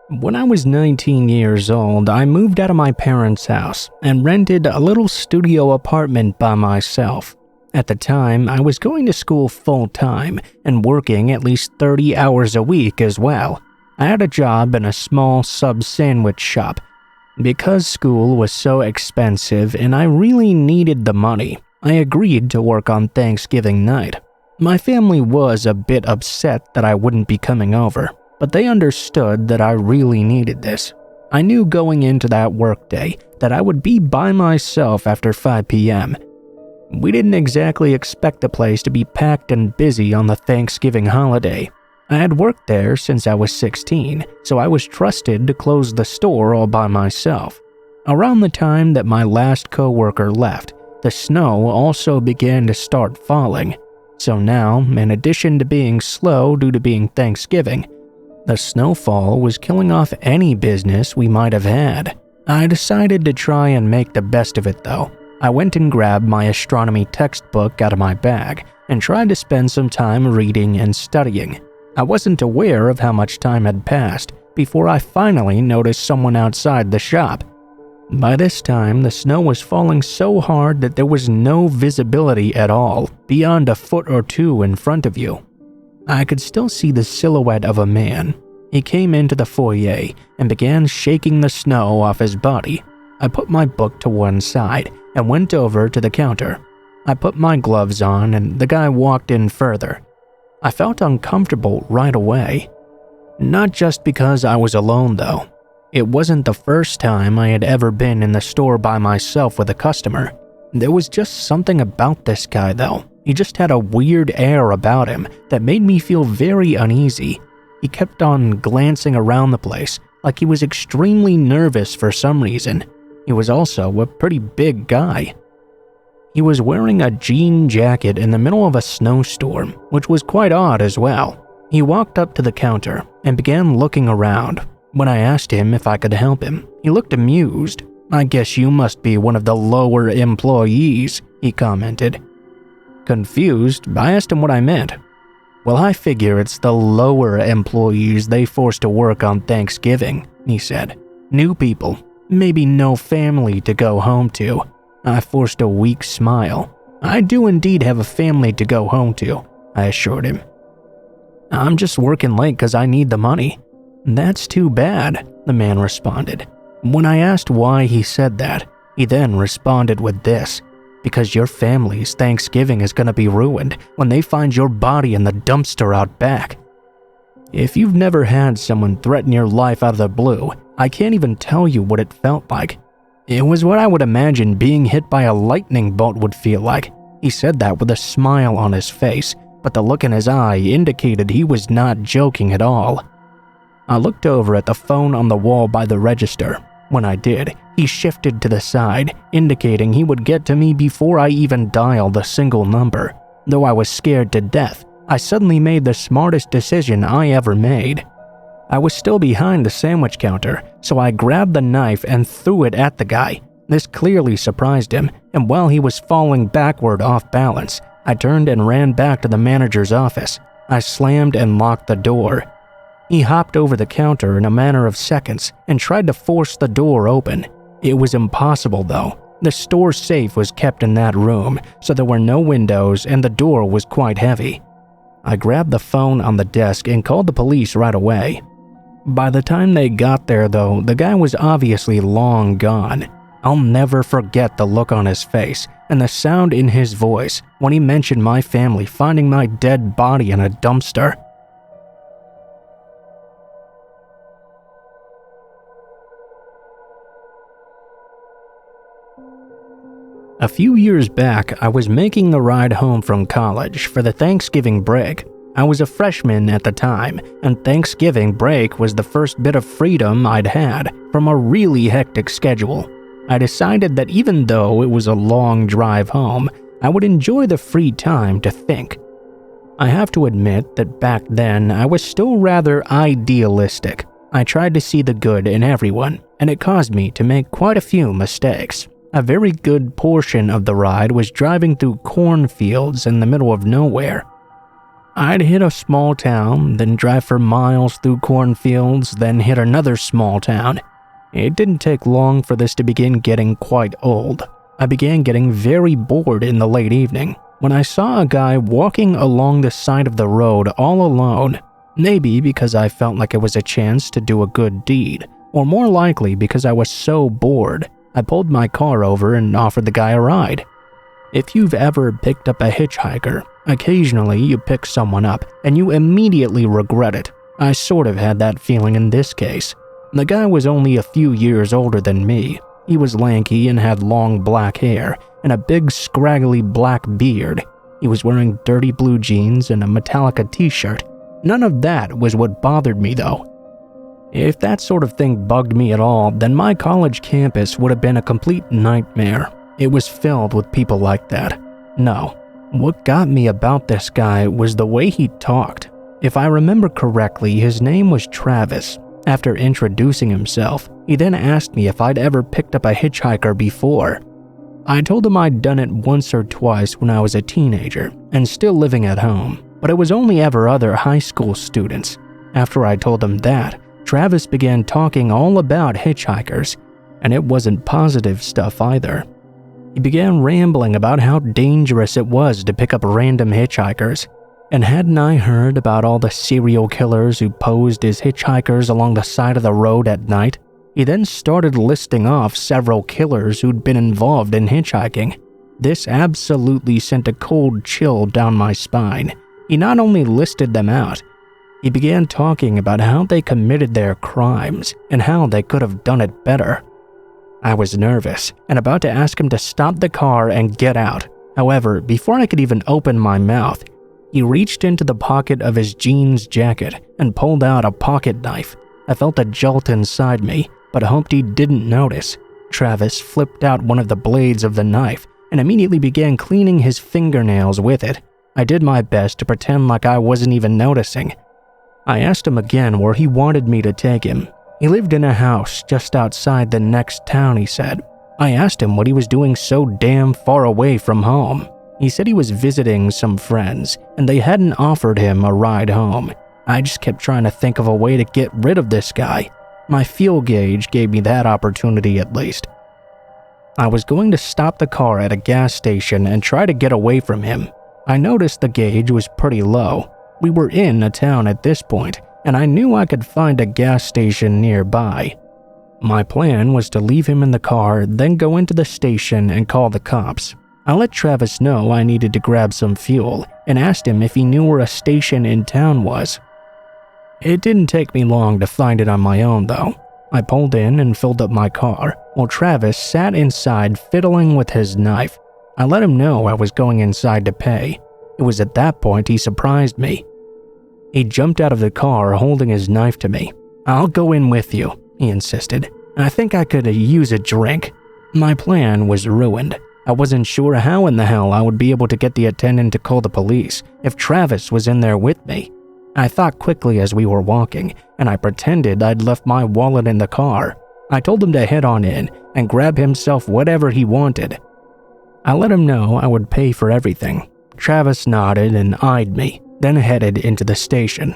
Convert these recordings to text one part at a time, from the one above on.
When I was 19 years old, I moved out of my parents' house and rented a little studio apartment by myself. At the time, I was going to school full-time and working at least 30 hours a week as well. I had a job in a small sub-sandwich shop. Because school was so expensive and I really needed the money, I agreed to work on Thanksgiving night. My family was a bit upset that I wouldn't be coming over, but they understood that I really needed this. I knew going into that workday that I would be by myself after 5 p.m. We didn't exactly expect the place to be packed and busy on the Thanksgiving holiday. I had worked there since I was 16, so I was trusted to close the store all by myself. Around the time that my last coworker left, the snow also began to start falling. So now, in addition to being slow due to being Thanksgiving, the snowfall was killing off any business we might have had. I decided to try and make the best of it though. I went and grabbed my astronomy textbook out of my bag and tried to spend some time reading and studying. I wasn't aware of how much time had passed before I finally noticed someone outside the shop. By this time, the snow was falling so hard that there was no visibility at all, beyond a foot or two in front of you. I could still see the silhouette of a man. He came into the foyer and began shaking the snow off his body. I put my book to one side and went over to the counter. I put my gloves on and the guy walked in further. I felt uncomfortable right away. Not just because I was alone though. It wasn't the first time I had ever been in the store by myself with a customer. There was just something about this guy though. He just had a weird air about him that made me feel very uneasy. He kept on glancing around the place like he was extremely nervous for some reason. He was also a pretty big guy. He was wearing a jean jacket in the middle of a snowstorm, which was quite odd as well. He walked up to the counter and began looking around. When I asked him if I could help him, he looked amused. "I guess you must be one of the lower employees," he commented. Confused, I asked him what I meant. "Well, I figure it's the lower employees they force to work on Thanksgiving," he said. "New people. Maybe no family to go home to." I forced a weak smile. "I do indeed have a family to go home to," I assured him. "I'm just working late because I need the money." "That's too bad," the man responded. When I asked why he said that, he then responded with this: "Because your family's Thanksgiving is going to be ruined when they find your body in the dumpster out back." If you've never had someone threaten your life out of the blue, I can't even tell you what it felt like. It was what I would imagine being hit by a lightning bolt would feel like. He said that with a smile on his face, but the look in his eye indicated he was not joking at all. I looked over at the phone on the wall by the register. When I did, he shifted to the side, indicating he would get to me before I even dialed a single number. Though I was scared to death, I suddenly made the smartest decision I ever made. I was still behind the sandwich counter, so I grabbed the knife and threw it at the guy. This clearly surprised him, and while he was falling backward off balance, I turned and ran back to the manager's office. I slammed and locked the door. He hopped over the counter in a matter of seconds and tried to force the door open. It was impossible though. The store safe was kept in that room, so there were no windows and the door was quite heavy. I grabbed the phone on the desk and called the police right away. By the time they got there though, the guy was obviously long gone. I'll never forget the look on his face and the sound in his voice when he mentioned my family finding my dead body in a dumpster. A few years back, I was making the ride home from college for the Thanksgiving break. I was a freshman at the time, and Thanksgiving break was the first bit of freedom I'd had from a really hectic schedule. I decided that even though it was a long drive home, I would enjoy the free time to think. I have to admit that back then I was still rather idealistic. I tried to see the good in everyone, and it caused me to make quite a few mistakes. A very good portion of the ride was driving through cornfields in the middle of nowhere. I'd hit a small town, then drive for miles through cornfields, then hit another small town. It didn't take long for this to begin getting quite old. I began getting very bored in the late evening when I saw a guy walking along the side of the road all alone, maybe because I felt like it was a chance to do a good deed, or more likely because I was so bored. I pulled my car over and offered the guy a ride. If you've ever picked up a hitchhiker, occasionally you pick someone up and you immediately regret it. I sort of had that feeling in this case. The guy was only a few years older than me. He was lanky and had long black hair and a big scraggly black beard. He was wearing dirty blue jeans and a Metallica t-shirt. None of that was what bothered me though. If that sort of thing bugged me at all, then my college campus would have been a complete nightmare. It was filled with people like that. No, what got me about this guy was the way he talked. If I remember correctly, his name was Travis. After introducing himself, he then asked me if I'd ever picked up a hitchhiker before. I told him I'd done it once or twice when I was a teenager and still living at home, but it was only ever other high school students. After I told him that, Travis began talking all about hitchhikers, and it wasn't positive stuff either. He began rambling about how dangerous it was to pick up random hitchhikers. And hadn't I heard about all the serial killers who posed as hitchhikers along the side of the road at night? He then started listing off several killers who'd been involved in hitchhiking. This absolutely sent a cold chill down my spine. He not only listed them out, he began talking about how they committed their crimes and how they could have done it better. I was nervous and about to ask him to stop the car and get out. However, before I could even open my mouth, he reached into the pocket of his jeans jacket and pulled out a pocket knife. I felt a jolt inside me, but hoped he didn't notice. Travis flipped out one of the blades of the knife and immediately began cleaning his fingernails with it. I did my best to pretend like I wasn't even noticing. I asked him again where he wanted me to take him. He lived in a house just outside the next town, he said. I asked him what he was doing so damn far away from home. He said he was visiting some friends, and they hadn't offered him a ride home. I just kept trying to think of a way to get rid of this guy. My fuel gauge gave me that opportunity at least. I was going to stop the car at a gas station and try to get away from him. I noticed the gauge was pretty low. We were in a town at this point, and I knew I could find a gas station nearby. My plan was to leave him in the car, then go into the station and call the cops. I let Travis know I needed to grab some fuel and asked him if he knew where a station in town was. It didn't take me long to find it on my own though. I pulled in and filled up my car while Travis sat inside fiddling with his knife. I let him know I was going inside to pay. It was at that point he surprised me. He jumped out of the car holding his knife to me. "I'll go in with you," he insisted. "I think I could use a drink." My plan was ruined. I wasn't sure how in the hell I would be able to get the attendant to call the police if Travis was in there with me. I thought quickly as we were walking, and I pretended I'd left my wallet in the car. I told him to head on in and grab himself whatever he wanted. I let him know I would pay for everything. Travis nodded and eyed me, then headed into the station.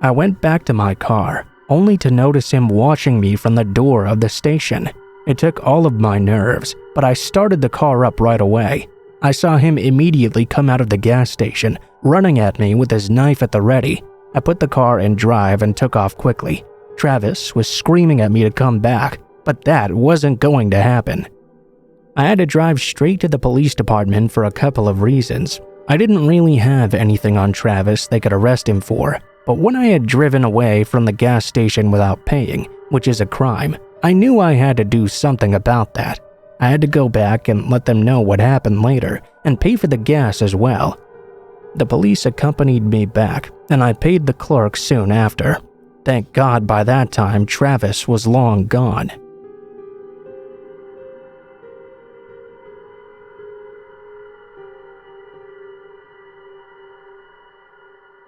I went back to my car, only to notice him watching me from the door of the station. It took all of my nerves, but I started the car up right away. I saw him immediately come out of the gas station, running at me with his knife at the ready. I put the car in drive and took off quickly. Travis was screaming at me to come back, but that wasn't going to happen. I had to drive straight to the police department for a couple of reasons. I didn't really have anything on Travis they could arrest him for, but when I had driven away from the gas station without paying, which is a crime, I knew I had to do something about that. I had to go back and let them know what happened later and pay for the gas as well. The police accompanied me back, and I paid the clerk soon after. Thank God by that time Travis was long gone.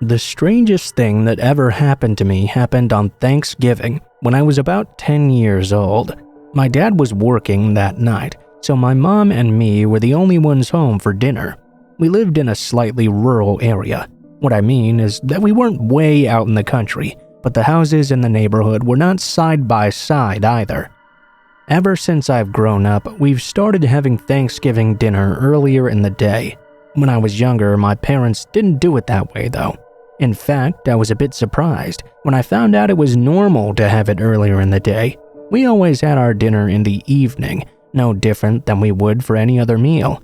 The strangest thing that ever happened to me happened on Thanksgiving when I was about 10 years old. My dad was working that night, so my mom and me were the only ones home for dinner. We lived in a slightly rural area. What I mean is that we weren't way out in the country, but the houses in the neighborhood were not side by side either. Ever since I've grown up, we've started having Thanksgiving dinner earlier in the day. When I was younger, my parents didn't do it that way though. In fact, I was a bit surprised when I found out it was normal to have it earlier in the day. We always had our dinner in the evening, no different than we would for any other meal.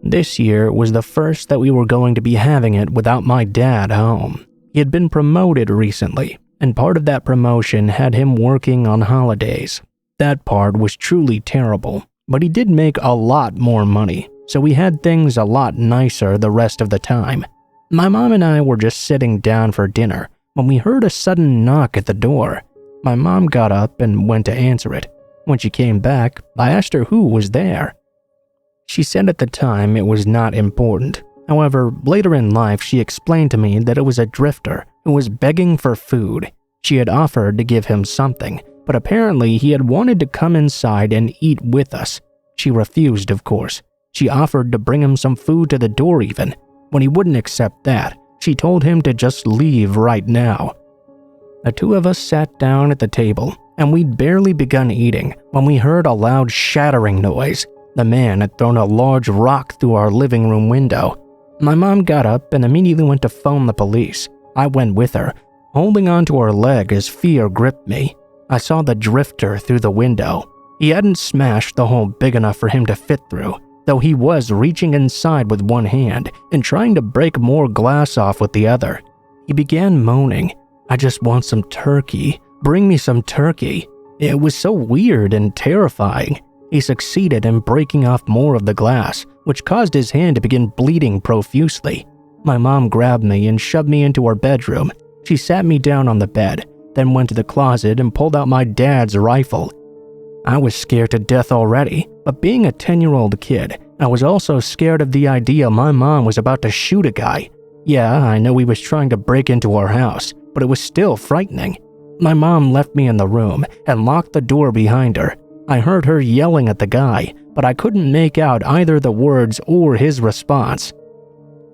This year was the first that we were going to be having it without my dad home. He had been promoted recently, and part of that promotion had him working on holidays. That part was truly terrible, but he did make a lot more money, so we had things a lot nicer the rest of the time. My mom and I were just sitting down for dinner when we heard a sudden knock at the door. My mom got up and went to answer it. When she came back, I asked her who was there. She said at the time it was not important. However, later in life she explained to me that it was a drifter who was begging for food. She had offered to give him something, but apparently he had wanted to come inside and eat with us. She refused, of course. She offered to bring him some food to the door even. When he wouldn't accept that, she told him to just leave right now. The two of us sat down at the table, and we'd barely begun eating when we heard a loud shattering noise. The man had thrown a large rock through our living room window. My mom got up and immediately went to phone the police. I went with her, holding onto her leg as fear gripped me. I saw the drifter through the window. He hadn't smashed the hole big enough for him to fit through, though he was reaching inside with one hand and trying to break more glass off with the other. He began moaning, "I just want some turkey. Bring me some turkey." It was so weird and terrifying. He succeeded in breaking off more of the glass, which caused his hand to begin bleeding profusely. My mom grabbed me and shoved me into her bedroom. She sat me down on the bed, then went to the closet and pulled out my dad's rifle. I was scared to death already, but being a 10-year-old kid, I was also scared of the idea my mom was about to shoot a guy. Yeah, I know he was trying to break into our house, but it was still frightening. My mom left me in the room and locked the door behind her. I heard her yelling at the guy, but I couldn't make out either the words or his response.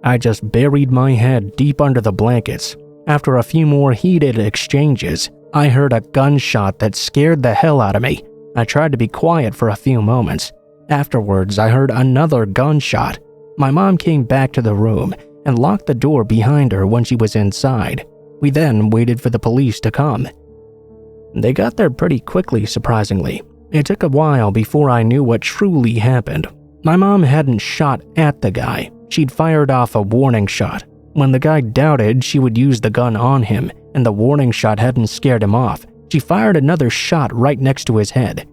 I just buried my head deep under the blankets. After a few more heated exchanges, I heard a gunshot that scared the hell out of me. I tried to be quiet for a few moments. Afterwards, I heard another gunshot. My mom came back to the room and locked the door behind her when she was inside. We then waited for the police to come. They got there pretty quickly, surprisingly. It took a while before I knew what truly happened. My mom hadn't shot at the guy. She'd fired off a warning shot. When the guy doubted she would use the gun on him and the warning shot hadn't scared him off, she fired another shot right next to his head.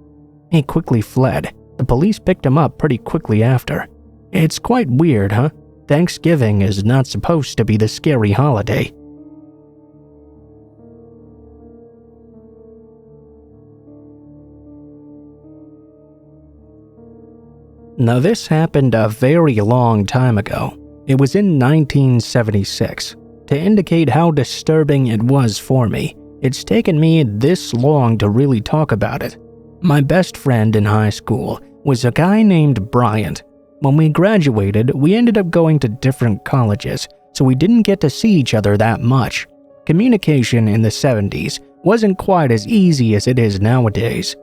He quickly fled. The police picked him up pretty quickly after. It's quite weird, huh? Thanksgiving is not supposed to be the scary holiday. Now this happened a very long time ago. It was in 1976. To indicate how disturbing it was for me, it's taken me this long to really talk about it. My best friend in high school was a guy named Bryant. When we graduated, we ended up going to different colleges, so we didn't get to see each other that much. Communication in the 70s wasn't quite as easy as it is nowadays.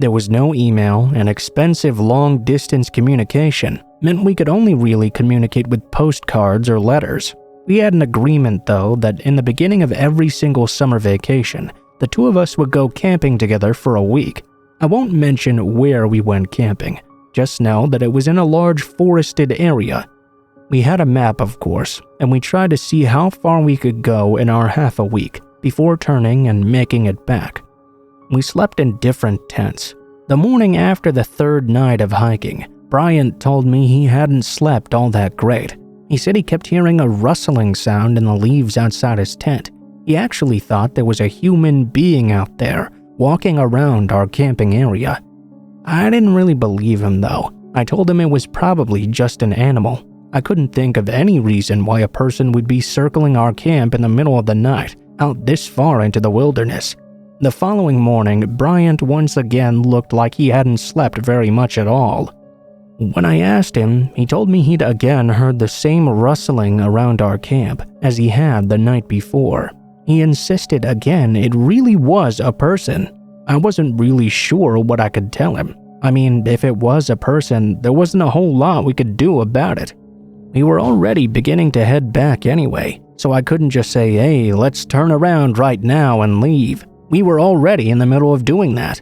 There was no email, and expensive long-distance communication meant we could only really communicate with postcards or letters. We had an agreement, though, that in the beginning of every single summer vacation, the two of us would go camping together for a week. I won't mention where we went camping, just know that it was in a large forested area. We had a map, of course, and we tried to see how far we could go in our half a week before turning and making it back. We slept in different tents. The morning after the third night of hiking, Bryant told me he hadn't slept all that great. He said he kept hearing a rustling sound in the leaves outside his tent. He actually thought there was a human being out there, walking around our camping area. I didn't really believe him though. I told him it was probably just an animal. I couldn't think of any reason why a person would be circling our camp in the middle of the night, out this far into the wilderness. The following morning, Bryant once again looked like he hadn't slept very much at all. When I asked him, he told me he'd again heard the same rustling around our camp as he had the night before. He insisted again it really was a person. I wasn't really sure what I could tell him. I mean, if it was a person, there wasn't a whole lot we could do about it. We were already beginning to head back anyway, so I couldn't just say, hey, let's turn around right now and leave. We were already in the middle of doing that.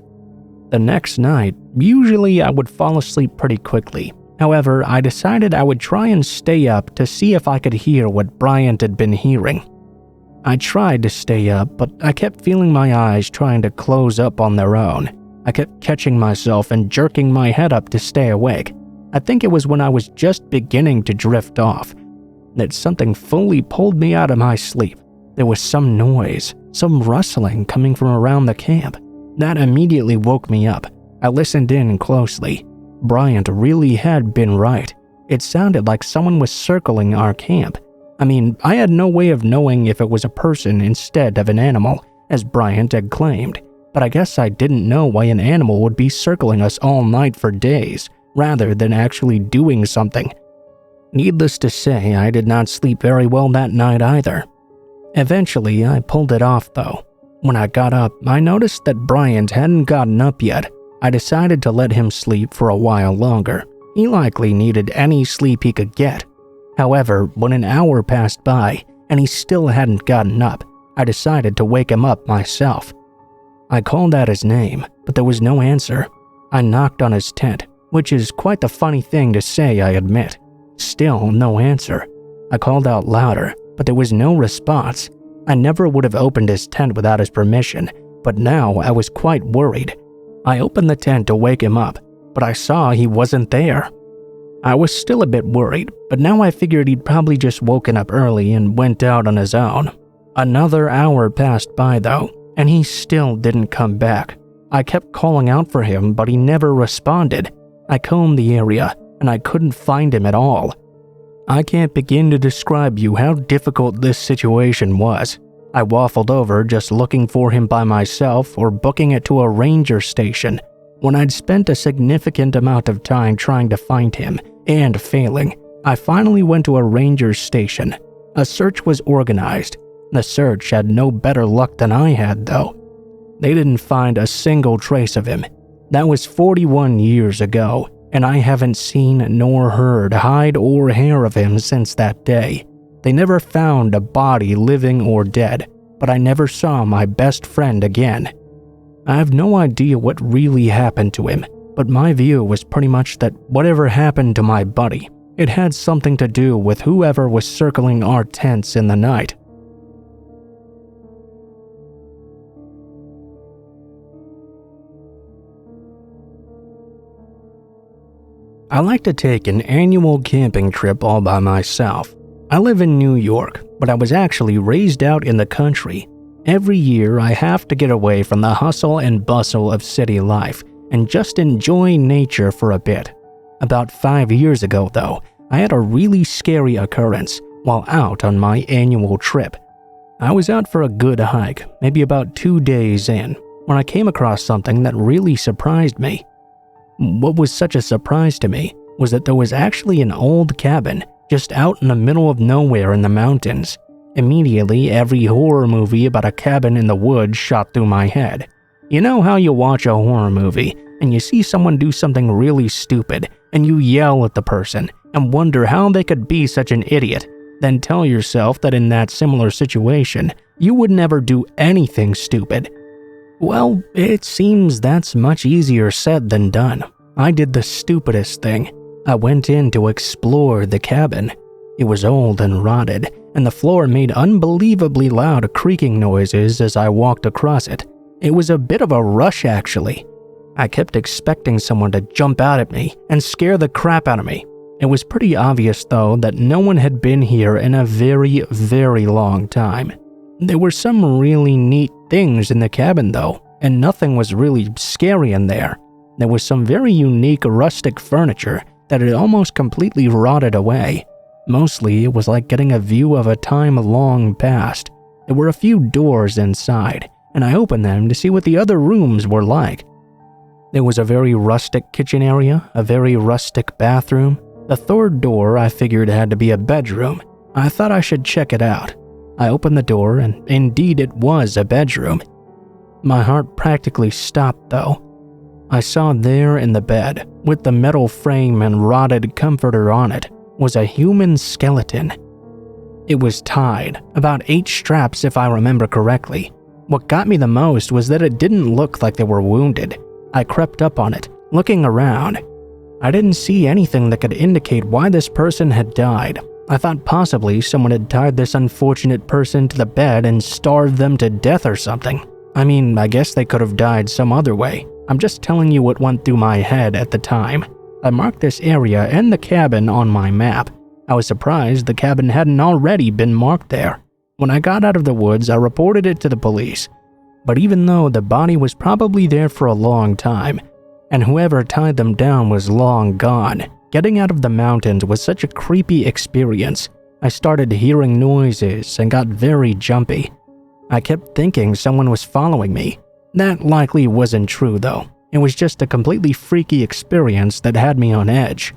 The next night, usually I would fall asleep pretty quickly. However, I decided I would try and stay up to see if I could hear what Bryant had been hearing. I tried to stay up, but I kept feeling my eyes trying to close up on their own. I kept catching myself and jerking my head up to stay awake. I think it was when I was just beginning to drift off that something fully pulled me out of my sleep. There was some noise, some rustling coming from around the camp. That immediately woke me up. I listened in closely. Bryant really had been right. It sounded like someone was circling our camp. I mean, I had no way of knowing if it was a person instead of an animal, as Bryant had claimed. But I guess I didn't know why an animal would be circling us all night for days, rather than actually doing something. Needless to say, I did not sleep very well that night either. Eventually, I pulled it off though. When I got up, I noticed that Bryant hadn't gotten up yet. I decided to let him sleep for a while longer. He likely needed any sleep he could get. However, when an hour passed by and he still hadn't gotten up, I decided to wake him up myself. I called out his name, but there was no answer. I knocked on his tent, which is quite the funny thing to say, I admit. Still no answer. I called out louder, but there was no response. I never would have opened his tent without his permission, but now I was quite worried. I opened the tent to wake him up, but I saw he wasn't there. I was still a bit worried, but now I figured he'd probably just woken up early and went out on his own. Another hour passed by though, and he still didn't come back. I kept calling out for him, but he never responded. I combed the area, and I couldn't find him at all. I can't begin to describe you how difficult this situation was. I waffled over just looking for him by myself or booking it to a ranger station. When I'd spent a significant amount of time trying to find him and failing, I finally went to a ranger station. A search was organized. The search had no better luck than I had though. They didn't find a single trace of him. That was 41 years ago, and I haven't seen nor heard hide or hair of him since that day. They never found a body, living or dead, but I never saw my best friend again. I have no idea what really happened to him, but my view was pretty much that whatever happened to my buddy, it had something to do with whoever was circling our tents in the night. I like to take an annual camping trip all by myself. I live in New York, but I was actually raised out in the country. Every year I have to get away from the hustle and bustle of city life and just enjoy nature for a bit. About 5 years ago though, I had a really scary occurrence while out on my annual trip. I was out for a good hike, maybe about 2 days in, when I came across something that really surprised me. What was such a surprise to me was that there was actually an old cabin just out in the middle of nowhere in the mountains. Immediately, every horror movie about a cabin in the woods shot through my head. You know how you watch a horror movie and you see someone do something really stupid and you yell at the person and wonder how they could be such an idiot, then tell yourself that in that similar situation, you would never do anything stupid. Well, it seems that's much easier said than done. I did the stupidest thing. I went in to explore the cabin. It was old and rotted, and the floor made unbelievably loud creaking noises as I walked across it. It was a bit of a rush actually. I kept expecting someone to jump out at me and scare the crap out of me. It was pretty obvious though that no one had been here in a very, very long time. There were some really neat things in the cabin though, and nothing was really scary in there. There was some very unique rustic furniture that had almost completely rotted away. Mostly it was like getting a view of a time long past. There were a few doors inside, and I opened them to see what the other rooms were like. There was a very rustic kitchen area, a very rustic bathroom. The third door I figured had to be a bedroom. I thought I should check it out. I opened the door, and indeed it was a bedroom. My heart practically stopped though. I saw there in the bed, with the metal frame and rotted comforter on it, was a human skeleton. It was tied, about 8 straps if I remember correctly. What got me the most was that it didn't look like they were wounded. I crept up on it, looking around. I didn't see anything that could indicate why this person had died. I thought possibly someone had tied this unfortunate person to the bed and starved them to death or something. I mean, I guess they could have died some other way. I'm just telling you what went through my head at the time. I marked this area and the cabin on my map. I was surprised the cabin hadn't already been marked there. When I got out of the woods, I reported it to the police. But even though the body was probably there for a long time, and whoever tied them down was long gone, getting out of the mountains was such a creepy experience. I started hearing noises and got very jumpy. I kept thinking someone was following me. That likely wasn't true though. It was just a completely freaky experience that had me on edge.